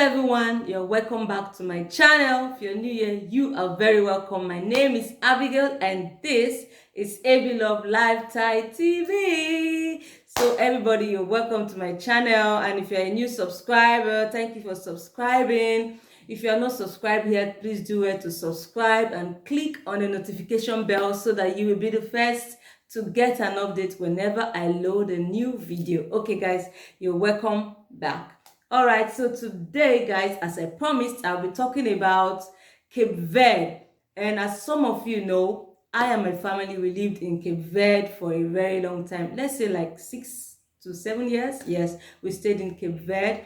everyone, you're welcome back to my channel. If you're new here, you are very welcome. My name is Abigail and this is AB Love Lifetime TV. So everybody, you're welcome to my channel, and if you're a new subscriber, thank you for subscribing. If you are not subscribed yet, please do it to subscribe and click on the notification bell so that you will be the first to get an update whenever I load a new video. Okay guys, you're welcome back. All right, so today guys, as I promised, I'll be talking about Cape Verde. And as some of you know, I and my family, we lived in Cape Verde for a very long time. Let's say like 6 to 7 years. Yes, we stayed in Cape Verde.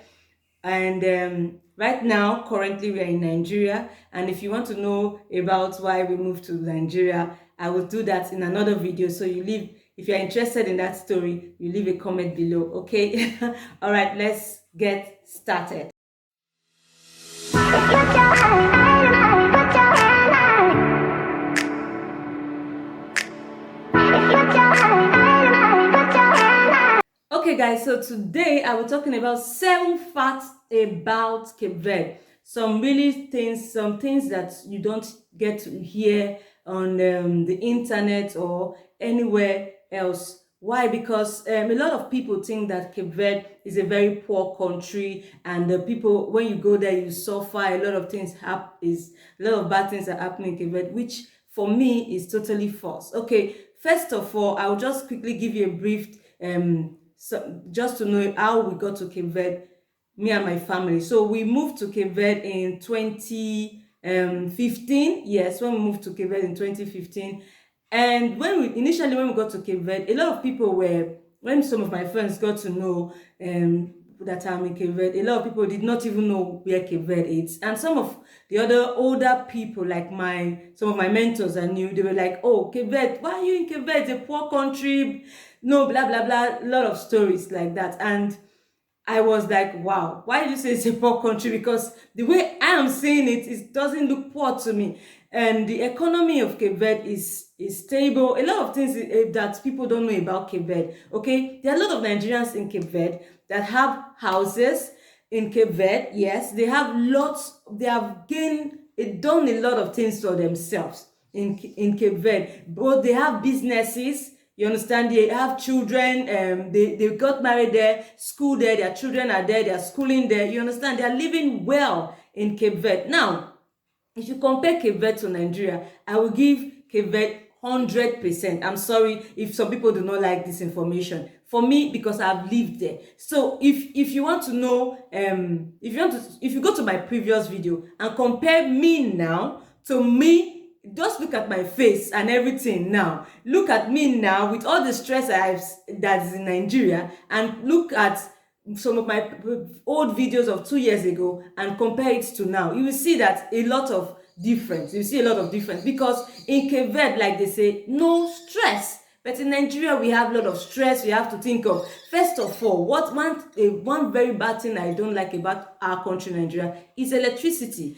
And right now, currently, we are in Nigeria. And if you want to know about why we moved to Nigeria, I will do that in another video. So if you're interested in that story, you leave a comment below, okay? All right, let's get started. Okay guys, so today I will talking about 7 facts about Cape Verde. Some things that you don't get to hear on the internet or anywhere else. Why? Because a lot of people think that Cape Verde is a very poor country, and the people, when you go there, you suffer. A lot of bad things are happening in Cape Verde, which for me is totally false. Okay, first of all, I'll just quickly give you a brief so just to know how we got to Cape Verde, me and my family. So we moved to Cape Verde in 2015. Yes, when we moved to Cape Verde in 2015. And when we got to Cape Verde, a lot of people when some of my friends got to know that I'm in Cape Verde, a lot of people did not even know where Cape Verde is. And some of the other older people, like some of my mentors I knew, they were like, oh, Cape Verde, why are you in Cape Verde? It's a poor country, no, blah, blah, blah, a lot of stories like that. And I was like, wow, why do you say it's a poor country? Because the way I am saying it, it doesn't look poor to me. And the economy of Cape Verde is stable. A lot of things that people don't know about Cape Verde. Okay, there are a lot of Nigerians in Cape Verde that have houses in Cape Verde. Yes, they have done a lot of things for themselves in Cape Verde. But they have businesses. You understand? They have children, they got married there, school there, their children are there, they are schooling there. You understand? They are living well in Cape Verde. Now, if you compare Cape Verde to Nigeria, I will give Cape Verde 100%. I'm sorry if some people do not like this information. For me, because I've lived there. So if you want to know, if you go to my previous video and compare me now to me, just look at my face and everything now. Look at me now with all the stress that is in Nigeria, and look at some of my old videos of 2 years ago and compare it to now. You will see that a lot of difference. You see a lot of difference, because in Cape Verde, like they say, no stress. But in Nigeria, we have a lot of stress. We have to think of, first of all, one very bad thing I don't like about our country, Nigeria, is electricity.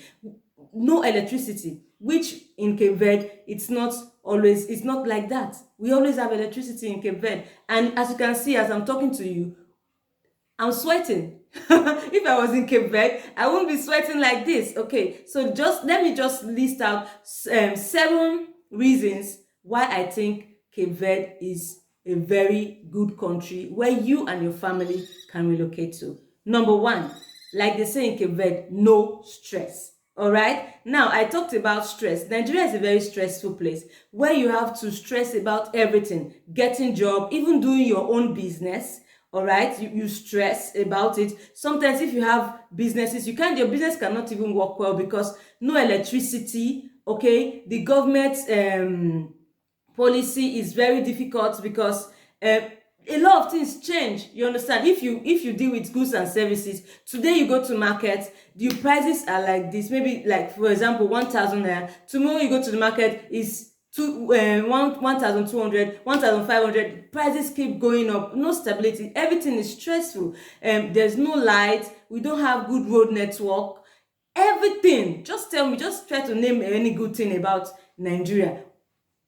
No electricity, which in Cape Verde, it's not like that. We always have electricity in Cape Verde. And as you can see, as I'm talking to you, I'm sweating. If I was in Cape Verde, I wouldn't be sweating like this. Okay, so let me just list out 7 reasons why I think Cape Verde is a very good country where you and your family can relocate to. Number 1, like they say in Cape Verde, no stress. All right, now I talked about stress. Nigeria is a very stressful place where you have to stress about everything, getting job, even doing your own business. All right, you stress about it. Sometimes if you have businesses, your business cannot even work well because no electricity. Okay, the government policy is very difficult because a lot of things change. You understand? If you deal with goods and services, today you go to market, the prices are like this, maybe like, for example, 1,000 naira. Tomorrow you go to the market, is 1,200, 1,500. Prices keep going up. No stability. Everything is stressful. There's no light. We don't have good road network. Everything. Just try to name any good thing about Nigeria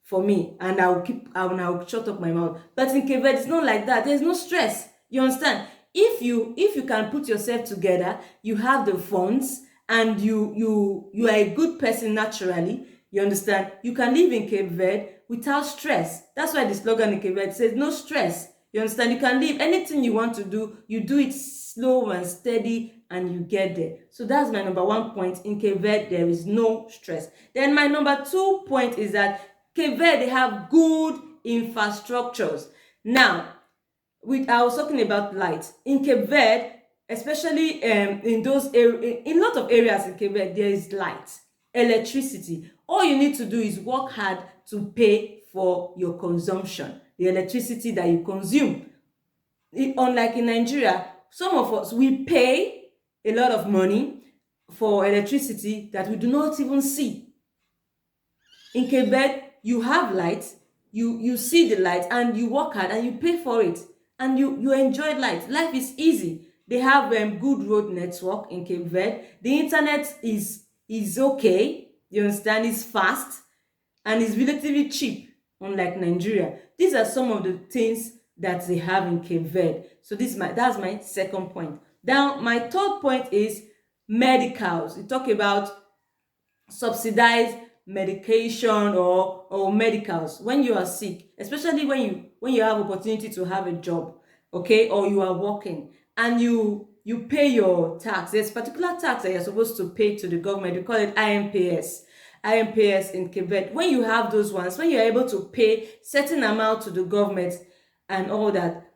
for me, and I'll shut up my mouth. But in Cape Verde, it's not like that. There's no stress. You understand? if you can put yourself together, you have the funds, and you are a good person naturally, you understand, you can live in Cape Verde without stress. That's why the slogan in Cape Verde says no stress. You understand? You can live anything you want to do, you do it slow and steady, and you get there. So that's my number 1 point. In Cape Verde, there is no stress. Then my number 2 point is that Cape Verde, they have good infrastructures. Now, I was talking about light in Cape Verde, especially in those in a lot of areas in Cape Verde, there is light, electricity. All you need to do is work hard to pay for your consumption, the electricity that you consume. Unlike in Nigeria, some of us, we pay a lot of money for electricity that we do not even see. In Cape Verde, you have light, you see the light, and you work hard and you pay for it, and you enjoy light. Life is easy. They have good road network in Cape Verde. The internet is okay. You understand? It's fast and it's relatively cheap, unlike Nigeria. These are some of the things that they have in Cape Verde. So that's my second point. Now, my third point is medicals. We talk about subsidized medication or medicals when you are sick, especially when you have opportunity to have a job, okay, or you are working and you pay your tax. There's particular tax that you're supposed to pay to the government. We call it IMPS in Cape Verde. When you have those ones, when you're able to pay certain amount to the government and all that,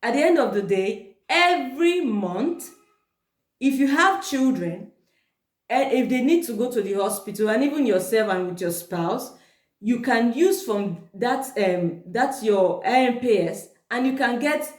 at the end of the day, every month, if you have children, and if they need to go to the hospital, and even yourself and with your spouse, you can use from that's your IMPS, and you can get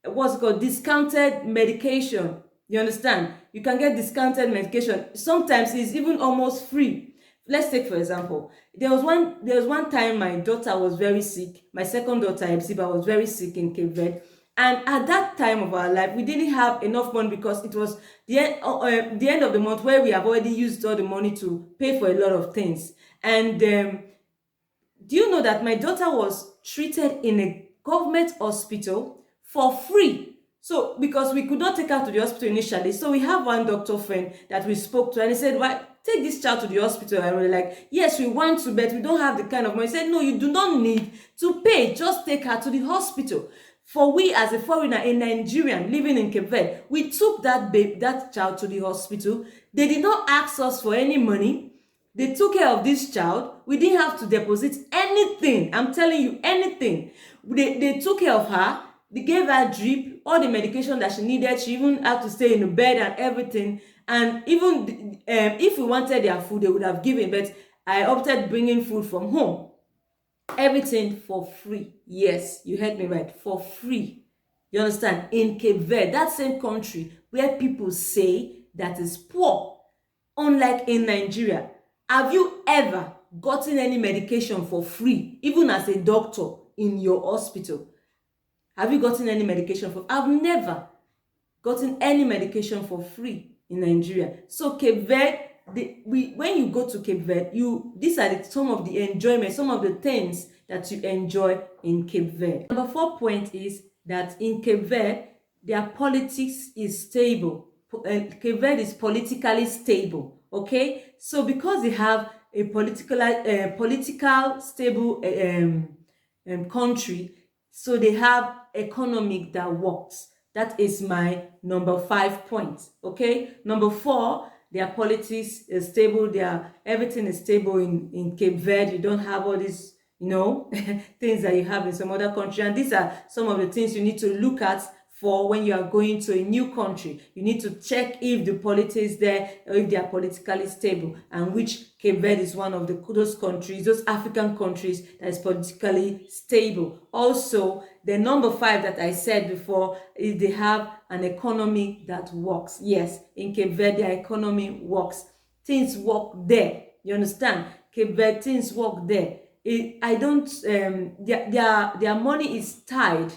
what's called discounted medication. You understand? You can get discounted medication. Sometimes it's even almost free. Let's take for example, there was one time my daughter was very sick. My second daughter, Epsiba, was very sick in Cape Verde. And at that time of our life, we didn't have enough money because it was the end of the month where we have already used all the money to pay for a lot of things. And do you know that my daughter was treated in a government hospital for free? So because we could not take her to the hospital initially, so we have one doctor friend that we spoke to, and he said, "Why take this child to the hospital?" And we were like, "Yes, we want to, but we don't have the kind of money." He said, "No, you do not need to pay. Just take her to the hospital." For we as a foreigner, a Nigerian living in Cape Verde, we took that child to the hospital. They did not ask us for any money. They took care of this child. We didn't have to deposit anything. I'm telling you, anything. They took care of her. They gave her drip, all the medication that she needed. She even had to stay in the bed and everything. And even if we wanted their food, they would have given. But I opted bringing food from home. Everything for free. Yes, you heard me right, for free. You understand? In Cape Verde, that same country where people say that is poor, unlike in Nigeria. Have you ever gotten any medication for free, even as a doctor in your hospital? Have you gotten any medication for? I've never gotten any medication for free in Nigeria. So Cape Verde, when you go to Cape Verde, these are some of the enjoyment, some of the things that you enjoy in Cape Verde. Number 4 point is that in Cape Verde, their politics is stable. Cape Verde is politically stable. Okay, so because they have a political stable country, so they have economic that works. That is my number 5 point. Okay, number 4, their politics is stable. Everything is stable in Cape Verde. You don't have all these things that you have in some other country. And these are some of the things you need to look at for when you are going to a new country. You need to check if the politics there, or if they are politically stable, and which Cape Verde is one of those countries, those African countries that is politically stable. Also, the number 5 that I said before is they have an economy that works. Yes, in Cape Verde, their economy works. Things work there. You understand? Cape Verde, things work there. Their money is tied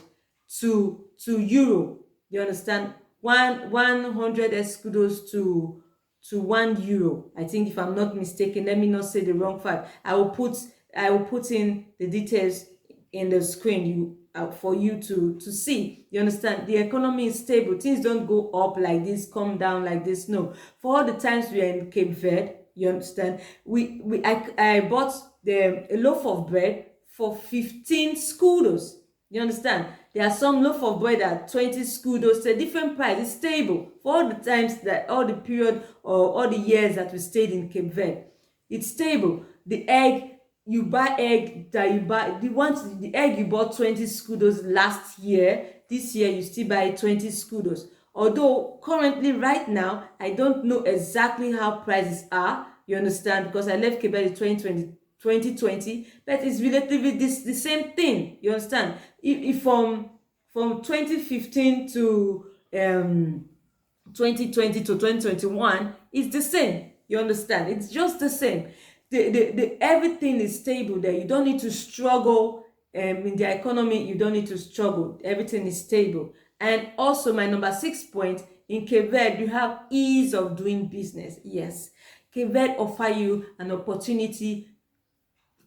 to euro. You understand? 100 escudos to 1 euro. I think, if I'm not mistaken, let me not say the wrong fact. I will put in the details in the screen. for you to see. You understand? The economy is stable. Things don't go up like this, come down like this. No. For all the times we are in Cape Verde, you understand? I bought a loaf of bread for 15 scudos. You understand? There are some loaf of bread at 20 scudos. It's a different price. It's stable for all the times that all the period or all the years that we stayed in Cape Verde. It's stable. The egg, you buy egg that you buy, the egg you bought 20 scudos last year, this year you still buy 20 scudos. Although currently right now, I don't know exactly how prices are, you understand, because I left Cape Verde 2020, but it's relatively the same thing, you understand. If from 2015 to 2020 to 2021, it's the same, you understand. It's just the same. The everything is stable there. You don't need to struggle in the economy. You don't need to struggle. Everything is stable. And also my number 6 point, in Cape Verde you have ease of doing business. Yes, Cape Verde offer you an opportunity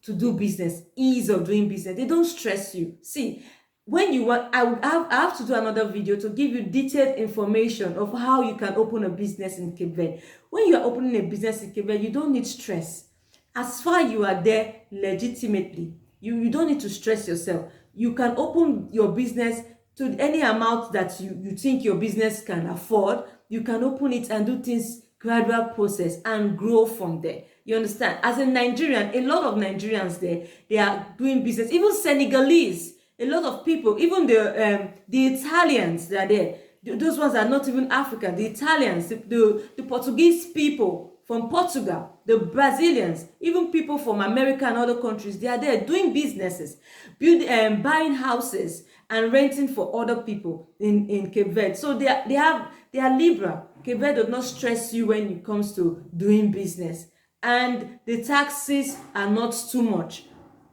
to do business, ease of doing business. They don't stress you. See, when you want, I have to do another video to give you detailed information of how you can open a business in Cape Verde. When you are opening a business in Cape Verde, you don't need stress. As far you are there legitimately, you don't need to stress yourself. You can open your business to any amount that you think your business can afford. You can open it and do things gradual process and grow from there. You understand? As a Nigerian, a lot of Nigerians there, they are doing business. Even Senegalese, a lot of people, even the Italians that are there. Those ones are not even African. The Italians, the Portuguese people from Portugal, the Brazilians, even people from America and other countries, they are there doing businesses, buying houses and renting for other people in Cape Verde. So they are liberal. Cape Verde does not stress you when it comes to doing business, and the taxes are not too much,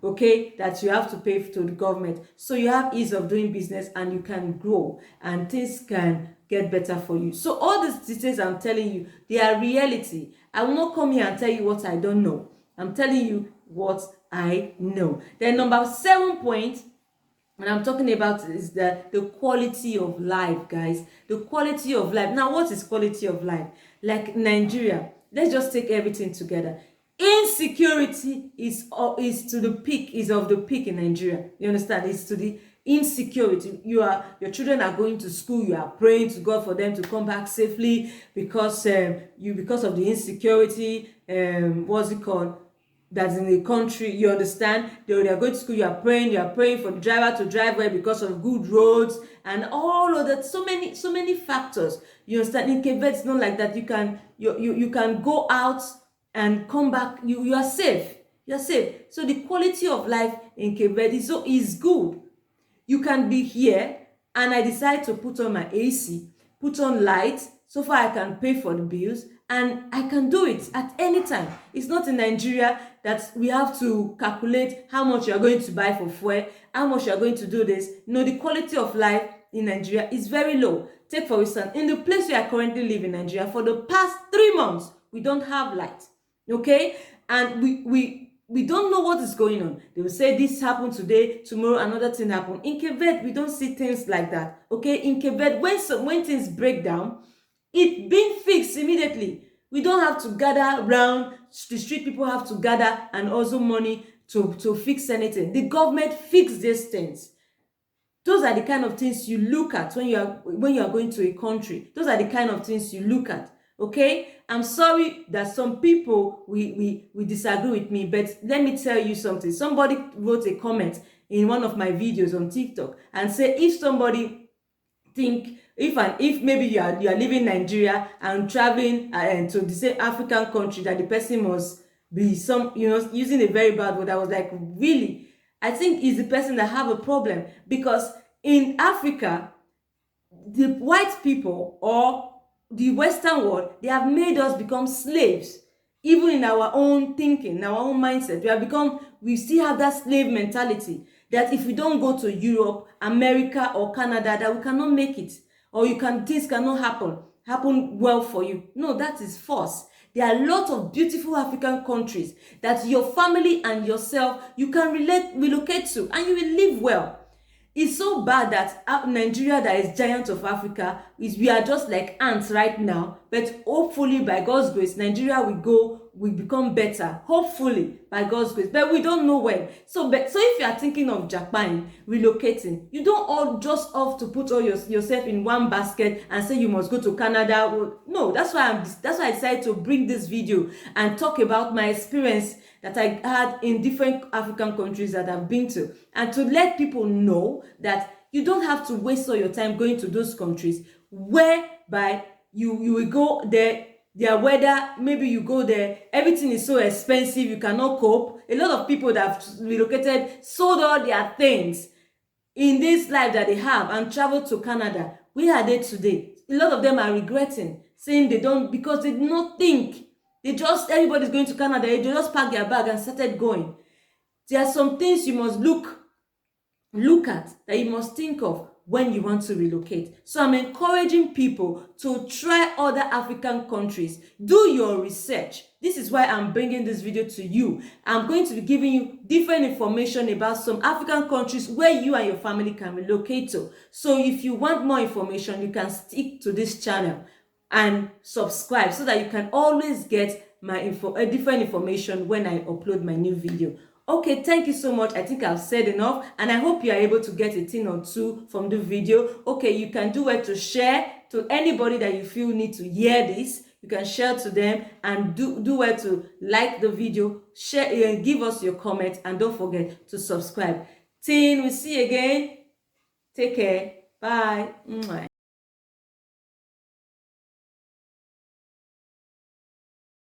okay, that you have to pay to the government. So you have ease of doing business and you can grow and things can get better for you. So all these details I'm telling you, they are reality. I will not come here and tell you what I don't know. I'm telling you what I know. Then number 7 point, and I'm talking about, is the quality of life, guys. The quality of life. Now, what is quality of life? Like Nigeria, let's just take everything together. Insecurity is to the peak, is of the peak in Nigeria. You understand? It's to the insecurity. Your children are going to school, you are praying to God for them to come back safely because of the insecurity, what's it called, that's in the country. You understand? They are going to school, you are praying for the driver to drive well because of good roads and all of that. So many factors. You understand? In Cape Verde, it's not like that. You can go out and come back. You are safe. You're safe. So the quality of life in Cape Verde is good. You can be here and I decide to put on my AC, put on lights, so far I can pay for the bills, and I can do it at any time. It's not in Nigeria that we have to calculate how much you are going to buy for fuel, how much you are going to do this. No, the quality of life in Nigeria is very low. Take for instance, in the place where I currently live in Nigeria, for the past 3 months, we don't have light, okay? And we don't know what is going on. They will say this happened today, tomorrow another thing happened. In Cape Verde, we don't see things like that. Okay, in Cape Verde, when things break down, it being fixed immediately. We don't have to gather around. The street people have to gather and also money to fix anything. The government fixes these things. Those are the kind of things you look at when you are going to a country. Those are the kind of things you look at. Okay, I'm sorry that some people we disagree with me, but let me tell you something. Somebody wrote a comment in one of my videos on TikTok and say, if somebody think if maybe you are living in Nigeria and traveling to the same African country, that the person must be using a very bad word. I was like, really? I think it's the person that have a problem, because in Africa, the white people or the Western world, they have made us become slaves. Even in our own thinking, in our own mindset, we still have that slave mentality that if we don't go to Europe, America or Canada, that we cannot make it, or things cannot happen well for you. No, that is false. There are a lot of beautiful African countries that your family and yourself, you can relocate to and you will live well. It's so bad that Nigeria, that is giant of Africa, we are just like ants right now. But hopefully, by God's grace, Nigeria will become better. Hopefully, by God's grace. But we don't know when. So if you are thinking of Japan relocating, you don't all just have to put all yourself in one basket and say you must go to Canada. Well, no, that's why I decided to bring this video and talk about my experience that I had in different African countries that I've been to, and to let people know that you don't have to waste all your time going to those countries whereby you will go there, their weather, maybe you go there, everything is so expensive, you cannot cope. A lot of people that have relocated sold all their things in this life that they have and traveled to Canada. Where are they today? A lot of them are regretting, saying they don't, because they did not think. Everybody's going to Canada, they just pack their bag and started going. There are some things you must look at, that you must think of when you want to relocate. So I'm encouraging people to try other African countries. Do your research. This is why I'm bringing this video to you. I'm going to be giving you different information about some African countries where you and your family can relocate to. So if you want more information, you can stick to this channel and subscribe so that you can always get my different information when I upload my new video. Okay, thank you so much. I think I've said enough, and I hope you are able to get a thing or two from the video. Okay, you can do it to share to anybody that you feel need to hear this. You can share to them, and do it to like the video, share, and give us your comments, and don't forget to subscribe. Till we see you again. Take care. Bye. Mwah.